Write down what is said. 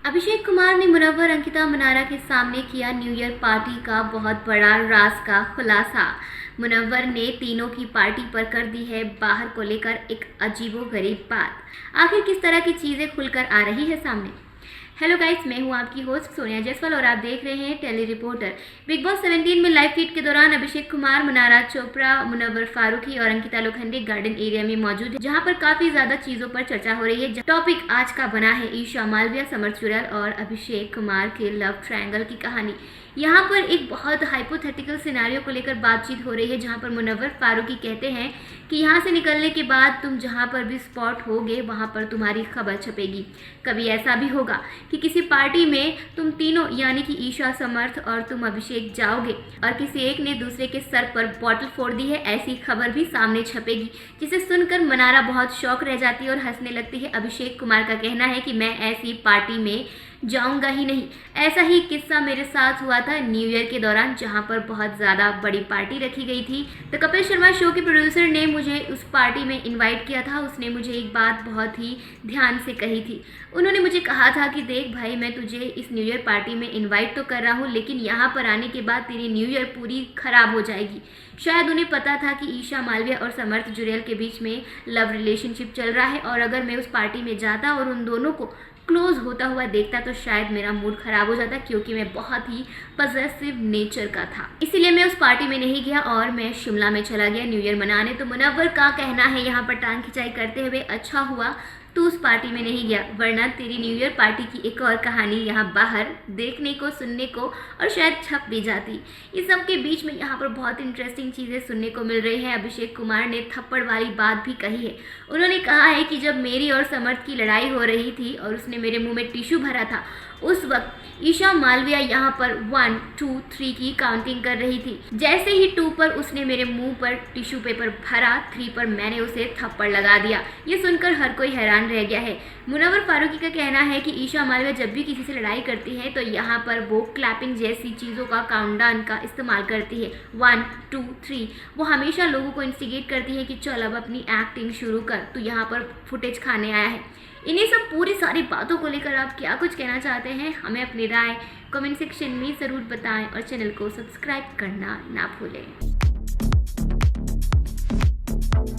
अभिषेक कुमार ने मुनव्वर अंकिता मनारा के सामने किया न्यू ईयर पार्टी का बहुत बड़ा राज का खुलासा। मुनव्वर ने तीनों की पार्टी पर कर दी है बाहर को लेकर एक अजीबोगरीब बात। आखिर किस तरह की चीजें खुलकर आ रही है सामने। हेलो गाइस, मैं हूं आपकी होस्ट सोनिया जायसवाल और आप देख रहे हैं टेली रिपोर्टर। बिग बॉस 17 में लाइव फीड के दौरान अभिषेक कुमार, मनारा चोपड़ा, मुनव्वर फारूकी और अंकिता लोखंडे गार्डन एरिया में मौजूद है, जहां पर काफी ज्यादा चीजों पर चर्चा हो रही है। टॉपिक आज का बना है ईशा मालविया, समर्थ जुरैल और अभिषेक कुमार के लव ट्रायंगल की कहानी। यहाँ पर एक बहुत हाइपोथेटिकल सिनेरियो को लेकर बातचीत हो रही है, जहाँ पर मुनव्वर फारूकी कहते हैं कि यहाँ से निकलने के बाद तुम जहाँ पर भी स्पॉट होगे वहाँ पर तुम्हारी खबर छपेगी। कभी ऐसा भी होगा कि किसी पार्टी में तुम तीनों यानी कि ईशा, समर्थ और तुम अभिषेक जाओगे और किसी एक ने दूसरे के सर पर बॉटल फोड़ दी है, ऐसी खबर भी सामने छपेगी, जिसे सुनकर मनारा बहुत शौक रह जाती है और हंसने लगती है। अभिषेक कुमार का कहना है कि मैं ऐसी पार्टी में जाऊंगा ही नहीं। ऐसा ही किस्सा मेरे साथ हुआ था न्यू ईयर के दौरान, जहां पर बहुत ज़्यादा बड़ी पार्टी रखी गई थी। तो कपिल शर्मा शो के प्रोड्यूसर ने मुझे उस पार्टी में इनवाइट किया था। उसने मुझे एक बात बहुत ही ध्यान से कही थी। उन्होंने मुझे कहा था कि देख भाई, मैं तुझे इस न्यू ईयर पार्टी में इन्वाइट तो कर रहा हूँ, लेकिन यहाँ पर आने के बाद तेरी न्यू ईयर पूरी खराब हो जाएगी। शायद उन्हें पता था कि ईशा मालविया और समर्थ जुरैल के बीच में लव रिलेशनशिप चल रहा है, और अगर मैं उस पार्टी में जाता और उन दोनों को क्लोज होता हुआ देखता तो शायद मेरा मूड खराब हो जाता, क्योंकि मैं बहुत ही पॉजिटिव नेचर का था। इसीलिए मैं उस पार्टी में नहीं गया और मैं शिमला में चला गया न्यू ईयर मनाने। तो मुनव्वर का कहना है यहाँ पर टांग खिंचाई करते हुए, अच्छा हुआ तू उस पार्टी में नहीं गया, वरना तेरी न्यू ईयर पार्टी की एक और कहानी यहाँ बाहर देखने को, सुनने को और शायद छप भी जाती। इस सब के बीच में यहाँ पर बहुत इंटरेस्टिंग चीज़ें सुनने को मिल रही हैं। अभिषेक कुमार ने थप्पड़ वाली बात भी कही है। उन्होंने कहा है कि जब मेरी और समर्थ की लड़ाई हो रही थी और उसने मेरे मुंह में टिश्यू भरा था, उस वक्त ईशा मालविया यहाँ पर 1, 2, 3 की काउंटिंग कर रही थी। जैसे ही 2 पर उसने मेरे मुंह पर टिश्यू पेपर भरा, 3 पर मैंने उसे थप्पड़ लगा दिया। ये सुनकर हर कोई हैरान रह गया है। मुनव्वर फारूकी का कहना है कि ईशा मालविया जब भी किसी से लड़ाई करती है तो यहाँ पर वो क्लैपिंग जैसी चीज़ों का, काउंटडाउन का इस्तेमाल करती है। 1, 2, 3 वो हमेशा लोगों को इंस्टिगेट करती है कि चल अब अपनी एक्टिंग शुरू कर, तू यहाँ पर फुटेज खाने आया है। इन्हीं सब पूरी सारी बातों को लेकर आप क्या कुछ कहना चाहते हैं, हमें अपनी राय कमेंट सेक्शन में ज़रूर बताएं और चैनल को सब्सक्राइब करना ना भूलें।